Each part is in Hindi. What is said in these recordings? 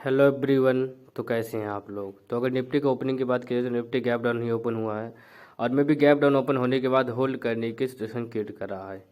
Hello everyone. तो कैसे हैं आप लोग। तो अगर निफ्टी की ओपनिंग की बात करें तो निफ्टी गैप डाउन ही ओपन हुआ है और मैं भी गैप डाउन ओपन होने के बाद होल्ड करने की सिचुएशन क्रिएट कर रहा है।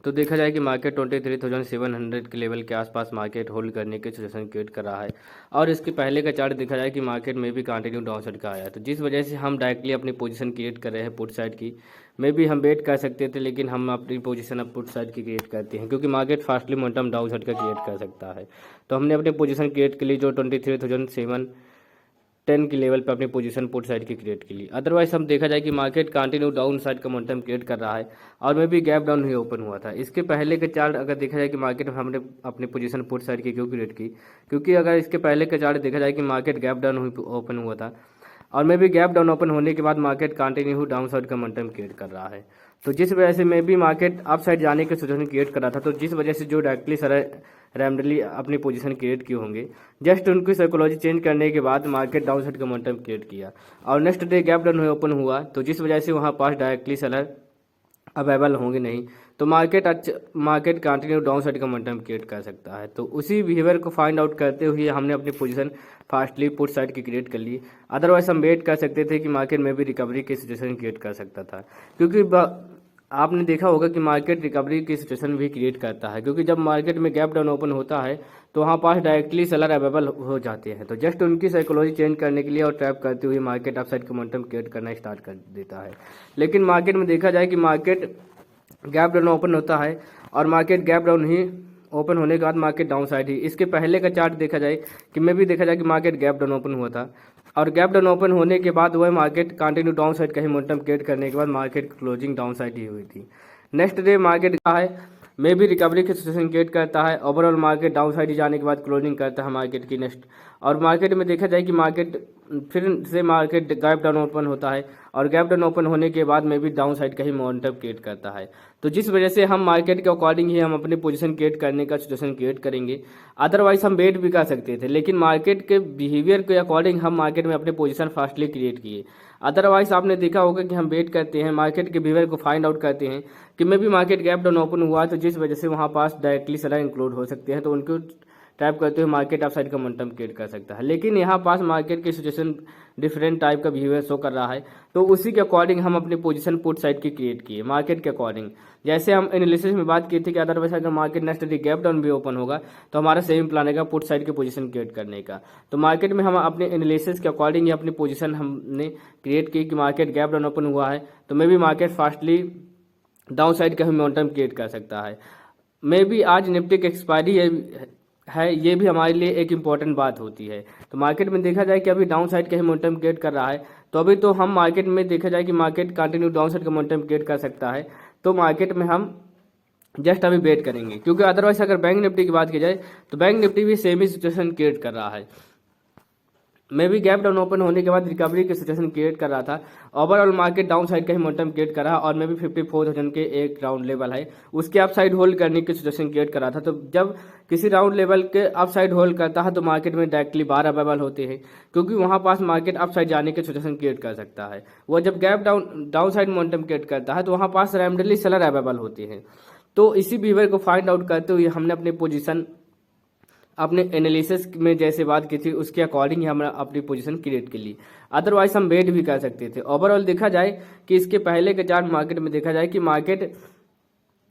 तो देखा जाए कि मार्केट 23,700 के लेवल के आसपास मार्केट होल्ड करने की सिचुएशन क्रिएट कर रहा है और इसके पहले का चार्ट देखा जाए कि मार्केट में भी कंटिन्यू डाउन साइड का आया है। तो जिस वजह से हम डायरेक्टली अपनी पोजीशन क्रिएट कर रहे हैं पुट साइड की। मे भी हम वेट कर सकते थे लेकिन हम अपनी पोजीशन अब पुट साइड की क्रिएट करते हैं क्योंकि market fastly momentum down side का क्रिएट कर सकता है। तो हमने अपनी पोजीशन क्रिएट के लिए जो 23,710 की लेवल पे अपनी पोजीशन पुट साइड की क्रिएट की ली। अदरवाइज हम देखा जाए कि मार्केट कंटिन्यू डाउन साइड का मोमेंटम क्रिएट कर रहा है और में भी गैप डाउन ही ओपन हुआ था। इसके पहले के चार्ट अगर देखा जाए कि मार्केट में हमने अपनी पोजीशन पुट साइड की क्यों क्रिएट की, क्योंकि अगर इसके पहले के चार्ट देखा जाए कि मार्केट गैप डाउन हुई ओपन हुआ था और में भी गैप डाउन ओपन होने के बाद मार्केट कंटिन्यू डाउन साइड का मोमेंटम क्रिएट कर रहा है। तो जिस वजह से मैं भी मार्केट अप साइड जाने की सिचुएशन क्रिएट कर रहा था, तो जिस वजह से जो डायरेक्टली सर रैंडमली अपनी पोजीशन क्रिएट किए होंगे, जस्ट उनकी साइकोलॉजी चेंज करने के बाद मार्केट डाउन साइड का मोमेंटम क्रिएट किया और next day gap down open हुआ। तो जिस वजह से वहाँ पास डायरेक्टली सेलर अवेलेबल होंगे नहीं, तो मार्केट कंटिन्यू डाउन साइड का मोमेंटम क्रिएट कर सकता है। तो उसी बिहेवियर को फाइंड आउट करते हुए हमने अपनी पोजीशन फास्टली पुट साइड की क्रिएट कर ली। अदरवाइज हम वेट कर सकते थे कि मार्केट में भी रिकवरी की सिचुएशन क्रिएट कर सकता था, क्योंकि आपने देखा होगा कि मार्केट रिकवरी की सिचुएशन भी क्रिएट करता है, क्योंकि जब मार्केट में गैप डाउन ओपन होता है तो वहाँ पास डायरेक्टली सेलर अवेलेबल हो जाते हैं। तो जस्ट उनकी साइकोलॉजी चेंज करने के लिए और ट्रैप करते हुए मार्केट अपसाइड का मोमेंटम क्रिएट करना स्टार्ट कर देता है। लेकिन मार्केट में देखा जाए कि मार्केट गैप डाउन ओपन होता है और मार्केट गैप डाउन ही ओपन होने के बाद मार्केट डाउन साइड ही। इसके पहले का चार्ट देखा जाए कि मैं भी देखा जाए कि मार्केट गैप डाउन ओपन हुआ था और गैप डाउन ओपन होने के बाद वह मार्केट कंटिन्यू डाउन साइड का ही मोमेंटम क्रिएट करने के बाद मार्केट क्लोजिंग डाउन साइड ही हुई थी। नेक्स्ट डे मार्केट का है मे भी रिकवरी की सिचुएशन क्रिएट करता है। ओवरऑल मार्केट डाउन साइड जाने के बाद क्लोजिंग करता है मार्केट की नेक्स्ट। और मार्केट में देखा जाए कि मार्केट फिर से मार्केट गैप डाउन ओपन होता है और गैप डाउन ओपन होने के बाद में भी डाउन साइड का ही मोमेंटम क्रिएट करता है। तो जिस वजह से हम मार्केट के अकॉर्डिंग ही हम अपनी पोजीशन क्रिएट करने का सिचुएशन क्रिएट करेंगे। अदरवाइज हम वेट भी कर सकते थे, लेकिन मार्केट के बिहेवियर के अकॉर्डिंग हम मार्केट में अपनी पोजीशन फास्टली क्रिएट किए। अदरवाइज आपने देखा होगा कि हम वेट करते हैं, मार्केट के बिहेवियर को फाइंड आउट करते हैं कि मैं भी मार्केट गैप डाउन ओपन हुआ तो जिस वजह से वहाँ पास डायरेक्टली सेलर इंक्लूड हो सकते हैं, तो उनको टाइप करते हुए मार्केट अपसाइड का मोमेंटम क्रिएट कर सकता है। लेकिन यहाँ पास मार्केट की सिचुएशन डिफरेंट टाइप का बिहेवियर शो कर रहा है, तो उसी के अकॉर्डिंग हम अपनी पोजीशन पुट साइड की क्रिएट किए मार्केट के अकॉर्डिंग। जैसे हम एनालिसिस में बात की थी कि अदरवाइज अगर market next day gap down भी ओपन होगा तो हमारा सेम प्लान है पुट साइड की पोजीशन क्रिएट करने का। तो मार्केट में हम अपने एनालिसिस के अकॉर्डिंग ही अपनी पोजीशन हमने क्रिएट की कि मार्केट गैप डाउन ओपन हुआ है तो मे भी मार्केट फास्टली डाउन साइड का ही मोमेंटम क्रिएट कर सकता है। मे भी आज निफ्टी की एक्सपायरी है, ये भी हमारे लिए एक इम्पॉर्टेंट बात होती है। तो मार्केट में देखा जाए कि अभी डाउन साइड का ही मोमेंटम क्रिएट कर रहा है, तो अभी तो हम मार्केट में देखा जाए कि मार्केट कंटिन्यू डाउन साइड का मोमेंटम क्रिएट कर सकता है। तो मार्केट में हम जस्ट अभी वेट करेंगे, क्योंकि अदरवाइज अगर बैंक निफ्टी की बात की जाए तो बैंक निफ्टी भी सेम ही सिचुएशन क्रिएट कर रहा है। मैं भी गैप डाउन ओपन होने के बाद रिकवरी की सिचुएशन क्रिएट कर रहा था। ओवरऑल मार्केट डाउन साइड का ही मोमेंटम क्रिएट कर रहा और मैं भी 54,000 के एक राउंड लेवल है उसके अप साइड होल्ड करने की सिचुएशन क्रिएट कर रहा था। तो जब किसी राउंड लेवल के अप साइड होल्ड करता है तो मार्केट में डायरेक्टली बार अवेलेबल होते हैं, क्योंकि वहाँ पास मार्केट अप साइड जाने की सिचुएशन क्रिएट कर सकता है। वह जब gap down side momentum create करता है तो वहाँ पास रैंडमली सेलर अवेलेबल होते हैं। तो इसी बिहेवियर को फाइंड आउट करते हुए हमने अपनी पोजीशन अपने एनालिसिस में जैसे बात की थी उसके अकॉर्डिंग ही हमने अपनी पोजीशन क्रिएट कर ली। अदरवाइज हम वेट भी कर सकते थे। ओवरऑल देखा जाए कि इसके पहले के चार्ट मार्केट में देखा जाए कि मार्केट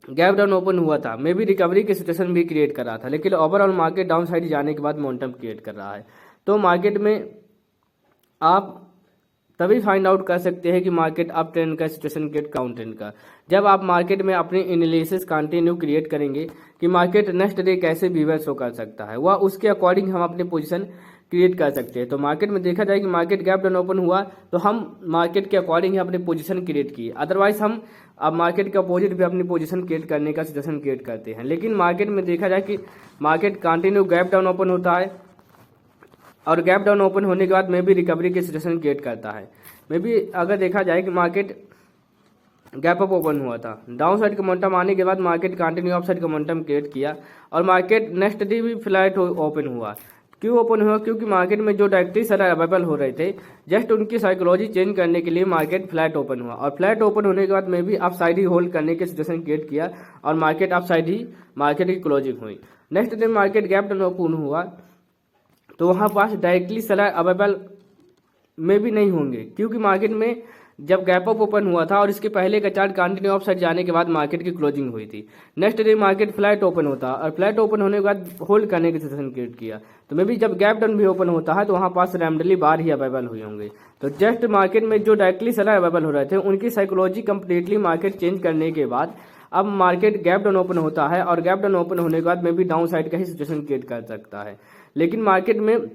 गैप डाउन ओपन हुआ था, मे भी रिकवरी की सिचुएशन भी क्रिएट कर रहा था, लेकिन ओवरऑल मार्केट डाउन साइड जाने के बाद मोमेंटम क्रिएट कर रहा है। तो मार्केट में आप तभी फाइंड आउट कर सकते हैं कि मार्केट अप ट्रेंड का सिचुएशन क्रिएट डाउन ट्रेंड का, जब आप मार्केट में अपनी एनालिसिस कंटिन्यू क्रिएट करेंगे कि मार्केट नेक्स्ट डे कैसे बिहेवियर शो कर सकता है, वह उसके अकॉर्डिंग हम अपनी पोजीशन क्रिएट कर सकते हैं। तो मार्केट में देखा जाए कि मार्केट गैप डाउन ओपन हुआ तो हम मार्केट के अकॉर्डिंग ही अपनी पोजीशन क्रिएट की। अदरवाइज हम अब मार्केट के अपोजिट भी अपनी पोजीशन क्रिएट करने का सिचुएशन क्रिएट करते हैं। लेकिन मार्केट में देखा जाए कि market continue gap down open होता है और गैप डाउन ओपन होने के बाद में भी रिकवरी की सिचुएशन क्रिएट करता है। में भी अगर देखा जाए कि मार्केट गैप अप ओपन हुआ था, डाउन साइड का मोमेंटम आने के बाद मार्केट कंटिन्यू अप साइड का मोमेंटम क्रिएट किया और मार्केट नेक्स्ट डे भी फ्लैट ओपन हुआ। क्यों ओपन हुआ? क्योंकि मार्केट में जो डायरेक्टली सेलर अवेलेबल हो रहे थे, जस्ट उनकी साइकोलॉजी चेंज करने के लिए मार्केट फ्लैट ओपन हुआ और फ्लैट ओपन होने के बाद में भी अप साइड ही होल्ड करने की सिचुएशन क्रिएट किया और मार्केट अप साइड ही मार्केट की क्लोजिंग हुई। Next day market gap down open हुआ तो वहाँ पास डायरेक्टली सेलर अवेलेबल में भी नहीं होंगे, क्योंकि मार्केट में जब गैप अप ओपन हुआ था और इसके पहले का चार्ट कंटिन्यू ऑफ साइड जाने के बाद मार्केट की क्लोजिंग हुई थी, next day market flat open होता और फ्लैट ओपन होने के बाद होल्ड करने की सिचुएशन क्रिएट किया। तो मे भी जब गैप डाउन भी ओपन होता है तो वहाँ पास रैंडमली बार ही अवेलेबल हुए होंगे। तो जस्ट मार्केट में जो डायरेक्टली सेलर अवेलेबल हो रहे थे उनकी साइकोलॉजी कंप्लीटली मार्केट चेंज करने के बाद अब मार्केट गैप डाउन ओपन होता है और गैप डाउन ओपन होने के बाद में भी डाउन साइड का ही सिचुएशन क्रिएट कर सकता है। लेकिन मार्केट में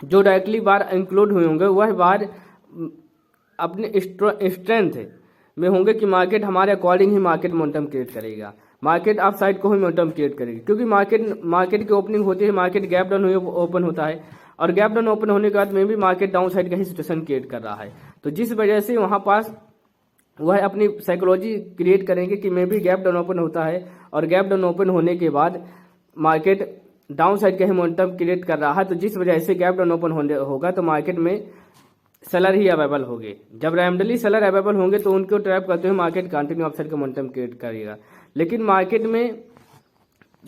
जो डायरेक्टली बार इंक्लूड हुए होंगे वह बार अपने स्ट्रेंथ में होंगे कि मार्केट हमारे अकॉर्डिंग ही मार्केट मोमेंटम क्रिएट करेगा, मार्केट अप साइड को ही मोमेंटम क्रिएट करेगी, क्योंकि मार्केट की ओपनिंग होती है, मार्केट गैप डाउन हुए ओपन होता है और गैप डाउन ओपन होने के बाद में भी मार्केट डाउन साइड का ही सिचुएशन क्रिएट कर रहा है। तो जिस वजह से वहाँ पास वह अपनी साइकोलॉजी क्रिएट करेंगे कि मे भी गैप डाउन ओपन होता है और गैप डाउन ओपन होने के बाद मार्केट डाउन साइड का ही मोमेंटम क्रिएट कर रहा है। तो जिस वजह से गैप डाउन ओपन होगा तो मार्केट में सेलर ही अवेलेबल होंगे। जब रैंडमली सेलर अवेलेबल होंगे तो उनको ट्रैप करते हुए मार्केट कंटिन्यू अपसाइड का मोमेंटम क्रिएट करेगा। लेकिन मार्केट में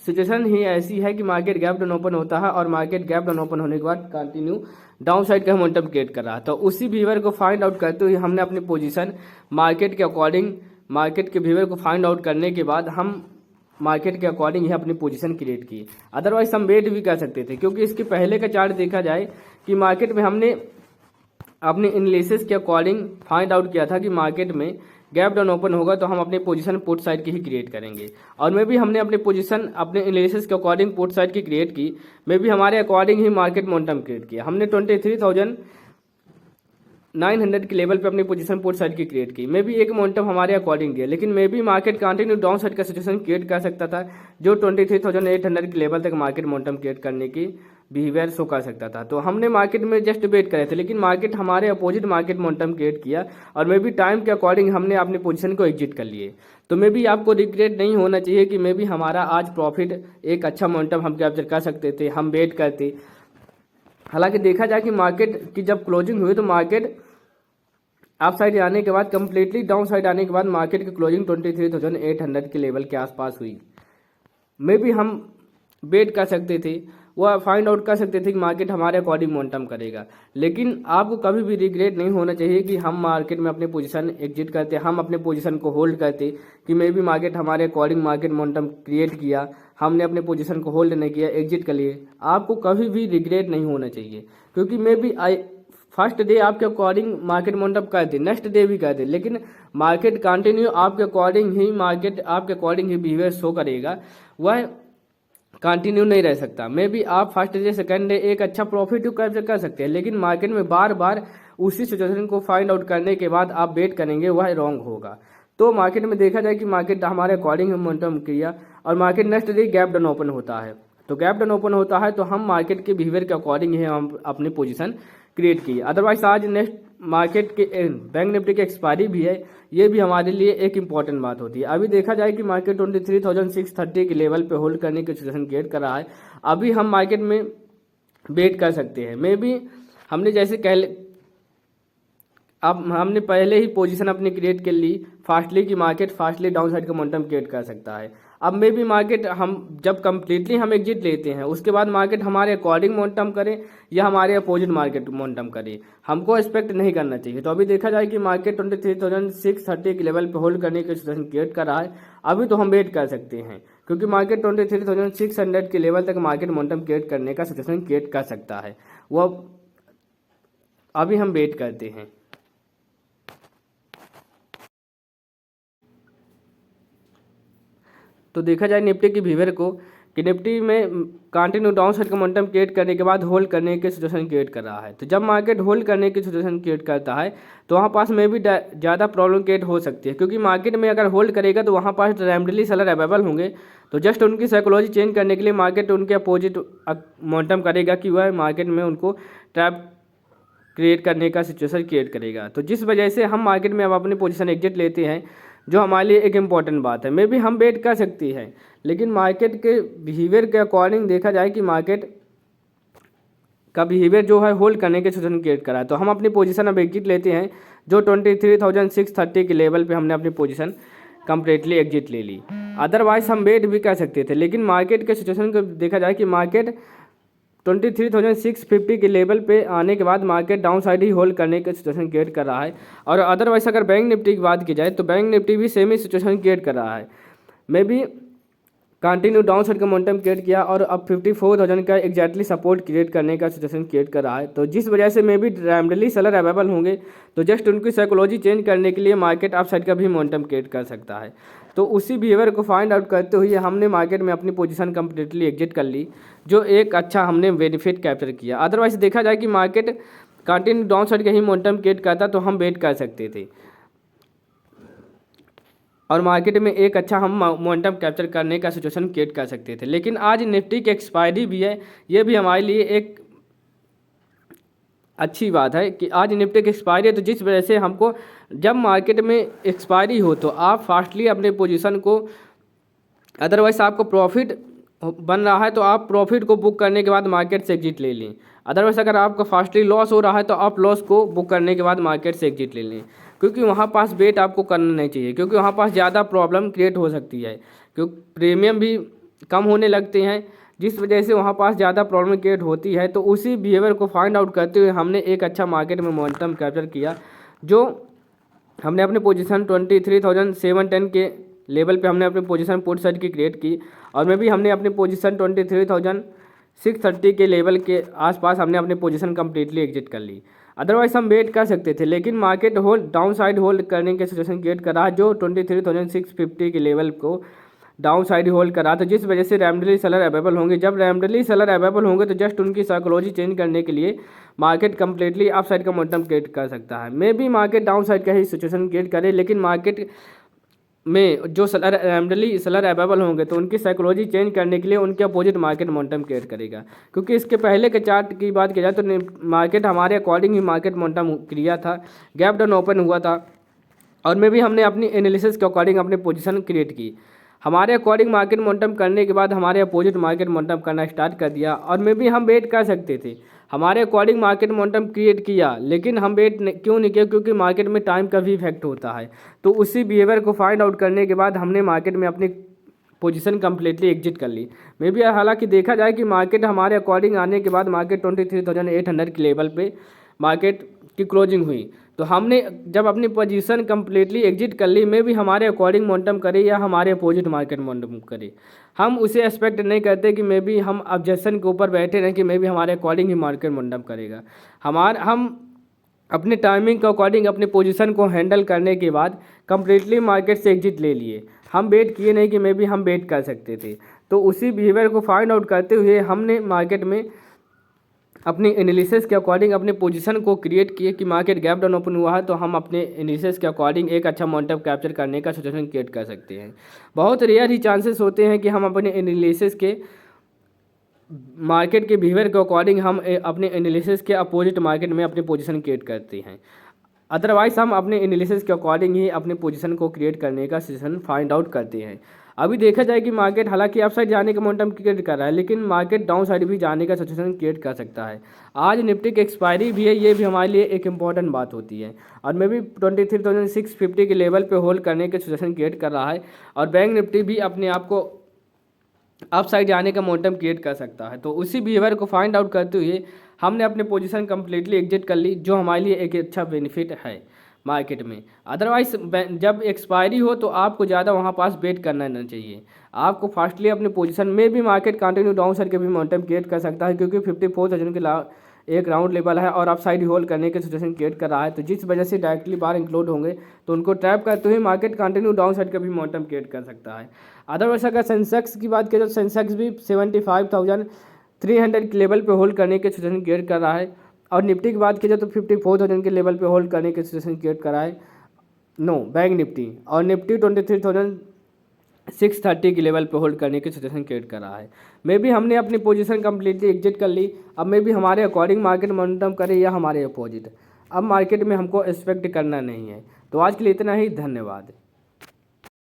सिचुएशन ही ऐसी है कि मार्केट गैप डाउन ओपन होता है और मार्केट गैप डाउन ओपन होने के बाद कंटिन्यू डाउन साइड का मोमेंटम क्रिएट कर रहा है। तो उसी बिहेवियर को फाइंड आउट करते हुए हमने अपनी पोजीशन मार्केट के अकॉर्डिंग, मार्केट के बिहेवियर को फाइंड आउट करने के बाद हम मार्केट के अकॉर्डिंग ही अपनी पोजीशन क्रिएट की। अदरवाइज हम वेट भी कर सकते थे, क्योंकि इसके पहले का चार्ट देखा जाए कि मार्केट में हमने अपने एनालिसिस के अकॉर्डिंग फाइंड आउट किया था कि मार्केट में गैप डाउन ओपन होगा तो हम अपनी पोजीशन पुट साइड की ही क्रिएट करेंगे। और मे भी हमने अपनी पोजीशन अपने एनालिसिस के अकॉर्डिंग पुट साइड की क्रिएट की, मे भी हमारे अकॉर्डिंग ही मार्केट मोमेंटम क्रिएट किया। हमने 23,900 के लेवल पे अपनी पोजीशन पुट साइड की क्रिएट की, मे भी एक मोमेंटम हमारे अकॉर्डिंग दिया, लेकिन मे भी मार्केट कंटिन्यू डाउन साइड का सिचुएशन क्रिएट कर सकता था, जो 23,800 के लेवल तक मार्केट मोमेंटम क्रिएट करने की बिहेवियर शो कर सकता था। तो हमने मार्केट में जस्ट वेट करे थे, लेकिन मार्केट हमारे अपोजिट मार्केट मोमेंटम क्रिएट किया और मे भी टाइम के अकॉर्डिंग हमने अपनी पोजीशन को एग्जिट कर लिए। तो मे भी आपको रिग्रेट नहीं होना चाहिए कि मे भी हमारा आज प्रॉफिट एक अच्छा मोमेंटम हम कैप्चर कर सकते थे, हम वेट करते। हालांकि देखा जाए कि मार्केट की जब क्लोजिंग हुई तो मार्केट अप साइड आने के बाद कंप्लीटली डाउन साइड आने के बाद मार्केट की क्लोजिंग 23,800 के लेवल के आसपास हुई। मे भी हम वेट कर सकते थे, वह फाइंड आउट कर सकते थे कि मार्केट हमारे अकॉर्डिंग मोमेंटम करेगा। लेकिन आपको कभी भी रिग्रेट नहीं होना चाहिए कि हम मार्केट में अपनी पोजीशन एग्जिट करते, हम अपने पोजीशन को होल्ड करते कि मे भी मार्केट हमारे अकॉर्डिंग मार्केट मोमेंटम क्रिएट किया, हमने अपने पोजीशन को होल्ड नहीं किया, एग्जिट कर लिए। आपको कभी भी रिग्रेट नहीं होना चाहिए, क्योंकि मे भी फर्स्ट डे आपके अकॉर्डिंग मार्केट मोमेंटम कर दे, नेक्स्ट डे भी कर दे, लेकिन मार्केट कंटिन्यू आपके अकॉर्डिंग ही बिहेवियर शो करेगा, वह कंटिन्यू नहीं रह सकता। मे भी आप फर्स्ट डे सेकंड डे एक अच्छा प्रॉफिट कैप्चर कर सकते हैं, लेकिन मार्केट में बार बार उसी सिचुएशन को फाइंड आउट करने के बाद आप वेट करेंगे, वह रॉन्ग होगा। तो मार्केट में देखा जाए कि मार्केट हमारे अकॉर्डिंग मोमेंटम किया और market next day gap down open होता है। तो गैप डाउन ओपन होता है तो हम मार्केट के बिहेवियर के अकॉर्डिंग ही हम अपनी पोजीशन क्रिएट की। अदरवाइज आज नेक्स्ट मार्केट के बैंक निफ्टी की एक्सपायरी भी है, ये भी हमारे लिए एक इंपॉर्टेंट बात होती है। अभी देखा जाए कि मार्केट 23,630 के लेवल पे होल्ड करने की सिचुएशन क्रिएट कर रहा है। अभी हम मार्केट में वेट कर सकते हैं। मे भी हमने जैसे अब हमने पहले ही पोजीशन अपनी क्रिएट कर ली फास्टली कि मार्केट फास्टली डाउन साइड का मोमेंटम क्रिएट कर सकता है। अब मे भी मार्केट हम जब कंप्लीटली हम एग्जिट लेते हैं उसके बाद मार्केट हमारे अकॉर्डिंग मोमेंटम करे या हमारे अपोजिट मार्केट मोमेंटम करे, हमको एक्सपेक्ट नहीं करना चाहिए। तो अभी देखा जाए कि मार्केट 23,630 के लेवल पे होल्ड करने की सिचुएशन क्रिएट कर रहा है। अभी तो हम वेट कर सकते हैं, क्योंकि मार्केट 23,600 के लेवल तक मार्केट मोमेंटम क्रिएट करने का सिचुएशन क्रिएट कर सकता है, वह अभी हम वेट करते हैं। तो देखा जाए निफ्टी की बिहेवियर को कि निफ्टी में कंटिन्यू डाउन साइड का मोमेंटम क्रिएट करने के बाद होल्ड करने की सिचुएशन क्रिएट कर रहा है। तो जब मार्केट होल्ड करने की सिचुएशन क्रिएट करता है तो वहाँ पास में भी ज़्यादा प्रॉब्लम क्रिएट हो सकती है, क्योंकि मार्केट में अगर होल्ड करेगा तो वहाँ पास रैंडमली सेलर अवेलेबल होंगे। तो जस्ट उनकी साइकोलॉजी चेंज करने के लिए मार्केट उनके अपोजिट मोमेंटम करेगा कि वह मार्केट में उनको ट्रैप क्रिएट करने का सिचुएशन क्रिएट करेगा। तो जिस वजह से हम मार्केट में अब अपनी पोजीशन एग्जिट लेते हैं, जो हमारे लिए एक इम्पॉर्टेंट बात है। मे भी हम वेट कर सकती है, लेकिन मार्केट के बिहेवियर के अकॉर्डिंग देखा जाए कि मार्केट का बिहेवियर जो है होल्ड करने के सिचुएशन क्रिएट करा है। तो हम अपनी पोजीशन अब एग्जिट लेते हैं, जो 23,630 के लेवल पे हमने अपनी पोजीशन कंप्लीटली एग्जिट ले ली। अदरवाइज हम वेट भी कर सकते थे, लेकिन मार्केट के सिचुएशन को देखा जाए कि मार्केट 23,650 के लेवल पे आने के बाद मार्केट डाउन साइड ही होल्ड करने का सिचुएशन क्रिएट कर रहा है। और अदरवाइज अगर बैंक निफ्टी की बात की जाए तो बैंक निफ्टी भी सेम ही सिचुएशन क्रिएट कर रहा है। May be continue down side का मोमेंटम क्रिएट किया और अब 54,000 का एग्जैक्टली सपोर्ट क्रिएट करने का सिचुएशन क्रिएट कर रहा है। तो जिस वजह से may be randomly seller available होंगे तो जस्ट उनकी साइकोलॉजी चेंज करने के लिए मार्केट अप साइड का भी मोमेंटम क्रिएट कर सकता है। तो उसी बिहेवियर को फाइंड आउट करते हुए हमने मार्केट में अपनी पोजीशन कंप्लीटली एग्जिट कर ली, जो एक अच्छा हमने बेनिफिट कैप्चर किया। अदरवाइज देखा जाए कि मार्केट कंटिन्यू डाउन साइड का ही मोमेंटम क्रिएट करता तो हम वेट कर सकते थे और मार्केट में एक अच्छा हम मोमेंटम कैप्चर करने का सिचुएशन क्रिएट कर सकते थे। लेकिन आज निफ्टी की एक्सपायरी भी है, ये भी हमारे लिए एक अच्छी बात है कि आज निफ्टी की एक्सपायरी है। तो जिस वजह से हमको जब मार्केट में एक्सपायरी हो तो आप फास्टली अपने पोजीशन को, अदरवाइज आपको प्रॉफिट बन रहा है तो आप प्रॉफिट को बुक करने के बाद मार्केट से एग्जिट ले लें। अदरवाइज अगर आपका फास्टली लॉस हो रहा है तो आप लॉस को बुक करने के बाद मार्केट से एग्जिट ले लें, क्योंकि वहाँ पास वेट आपको करना नहीं चाहिए, क्योंकि वहाँ पास ज़्यादा प्रॉब्लम क्रिएट हो सकती है, क्योंकि प्रीमियम भी कम होने लगते हैं, जिस वजह से वहाँ पास ज़्यादा प्रॉब्लम क्रिएट होती है। तो उसी बिहेवियर को फाइंड आउट करते हुए हमने एक अच्छा मार्केट में मोमेंटम कैप्चर किया, जो हमने अपनी पोजीशन 23,710 के लेवल पे हमने अपनी पोजीशन पुट साइड की क्रिएट की और में भी हमने अपनी पोजीशन 23,630 के लेवल के आसपास हमने अपनी पोजीशन कम्प्लीटली एग्जिट कर ली। अदरवाइज हम वेट कर सकते थे, लेकिन market hold down side hold करने के सिचुएशन क्रिएट कर रहा, जो 23,650 के लेवल को डाउन साइड होल्ड करा। तो जिस वजह से रैंडमली सेलर अवेलेबल होंगे, जब रैंडमली सेलर अवेलेबल होंगे तो जस्ट उनकी साइकोलॉजी चेंज करने के लिए मार्केट कंप्लीटली अप साइड का मोमेंटम क्रिएट कर सकता है। May be market down side का ही सिचुएशन क्रिएट करे, लेकिन मार्केट में जो सेलर रैंडमली सेलर अवेलेबल होंगे तो उनकी साइकोलॉजी चेंज करने के लिए उनके अपोजिट मार्केट मोमेंटम क्रिएट करेगा। क्योंकि इसके पहले के चार्ट की बात की जाए तो मार्केट हमारे अकॉर्डिंग ही मार्केट मोमेंटम किया था, गैप डाउन ओपन हुआ था और में भी हमने अपनी एनालिसिस के अकॉर्डिंग अपनी पोजीशन क्रिएट की। हमारे अकॉर्डिंग मार्केट मोमेंटम करने के बाद हमारे अपोजिट मार्केट मोमेंटम करना स्टार्ट कर दिया और में भी हम वेट कर सकते थे। हमारे अकॉर्डिंग मार्केट मोमेंटम क्रिएट किया, लेकिन हम वेट क्यों नहीं किया, क्योंकि मार्केट में टाइम का भी इफेक्ट होता है। तो उसी बिहेवियर को फाइंड आउट करने के बाद हमने मार्केट में अपनी पोजीशन कम्प्लीटली एग्जिट कर ली। मे बी हालांकि देखा जाए कि मार्केट हमारे अकॉर्डिंग आने के बाद मार्केट 23,800 के लेवल पे मार्केट की क्लोजिंग हुई, तो हमने जब अपनी पोजीशन कम्प्लीटली एग्जिट कर ली, में भी हमारे अकॉर्डिंग मोमेंटम करे या हमारे अपोजिट मार्केट मोमेंटम करे, हम उसे एक्सपेक्ट नहीं करते कि मे बी हम ऑब्जेक्शन के ऊपर बैठे रहें कि मे बी हमारे अकॉर्डिंग ही मार्केट मोमेंटम करेगा। हम अपने टाइमिंग के अकॉर्डिंग अपनी पोजीशन को हैंडल करने के बाद कम्प्लीटली मार्केट से एग्जिट ले लिए। हम वेट किए नहीं कि मे बी हम वेट कर सकते थे। तो उसी बिहेवियर को फाइंड आउट करते हुए हमने मार्केट में अपनी एनालिसिस के अकॉर्डिंग अपने पोजीशन को क्रिएट किए कि मार्केट गैप डाउन ओपन हुआ है तो हम अपने एनालिसिस के अकॉर्डिंग एक अच्छा मोमेंटम कैप्चर करने का सिचुएशन क्रिएट कर सकते हैं। बहुत रेयर ही चांसेस होते हैं कि हम अपने एनालिसिस के मार्केट के बिहेवियर के अकॉर्डिंग हम अपने एनालिसिस के अपोजिट मार्केट में अपनी पोजीशन क्रिएट करते हैं। अदरवाइज हम अपने एनालिसिस के अकॉर्डिंग ही अपने पोजीशन को क्रिएट करने का सिचुएशन फाइंड आउट करते हैं। अभी देखा जाए कि मार्केट हालांकि अप साइड जाने का मोमेंटम क्रिएट कर रहा है, लेकिन मार्केट डाउन साइड भी जाने का सिचुएशन क्रिएट कर सकता है। आज निफ्टी की एक्सपायरी भी है, ये भी हमारे लिए एक इंपॉर्टेंट बात होती है और मे भी 23,650 के लेवल पे होल्ड करने के सिचुएशन क्रिएट कर रहा है और बैंक निफ्टी भी अपने आप को अप साइड जाने का मोमेंटम क्रिएट कर सकता है। तो उसी बिहेवियर को फाइंड आउट करते हुए हमने अपने पोजीशन कम्प्लीटली एग्जिट कर ली, जो हमारे लिए एक अच्छा बेनिफिट है मार्केट में। अदरवाइज जब एक्सपायरी हो तो आपको ज़्यादा वहाँ पास वेट करना नहीं चाहिए, आपको फास्टली अपने पोजीशन में भी मार्केट कंटिन्यू डाउन साइड के भी मोमेंटम क्रिएट कर सकता है, क्योंकि 54,000 के एक राउंड लेवल है और अप साइड होल्ड करने के सिचुएशन क्रिएट कर रहा है। तो जिस वजह से डायरेक्टली बाहर इंक्लूड होंगे तो उनको ट्रैप करते हुए मार्केट कंटिन्यू डाउन साइड का भी मोमेंटम क्रिएट कर सकता है। अदरवाइज अगर सेंसेक्स की बात करें तो सेंसेक्स भी 75,300 के लेवल पे होल्ड करने के सिचुएशन क्रिएट कर रहा है और निफ्टी की बात की जाए तो 54,000 के लेवल पे होल्ड करने के सिचुएशन क्रिएट कर रहा है बैंक निफ्टी, और निफ्टी 23,630 के लेवल पे होल्ड करने की सिचुएशन क्रिएट कर रहा है। मे भी हमने अपनी पोजीशन कम्प्लीटली एग्जिट कर ली। अब मे भी हमारे अकॉर्डिंग मार्केट मोमेंटम करे या हमारे अपोजिट, अब मार्केट में हमको एक्सपेक्ट करना नहीं है। तो आज के लिए इतना ही, धन्यवाद।